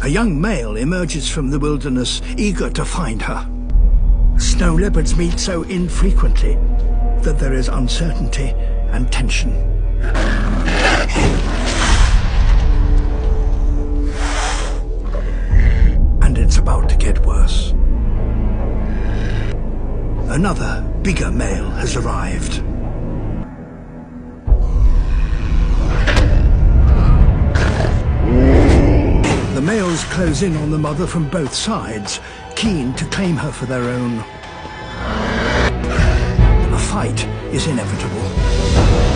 A young male emerges from the wilderness, eager to find her. Snow leopards meet so infrequently that there is uncertainty and tension. And it's about to get worse. Another, bigger male has arrived. The males close in on the mother from both sides, keen to claim her for their own. A fight is inevitable.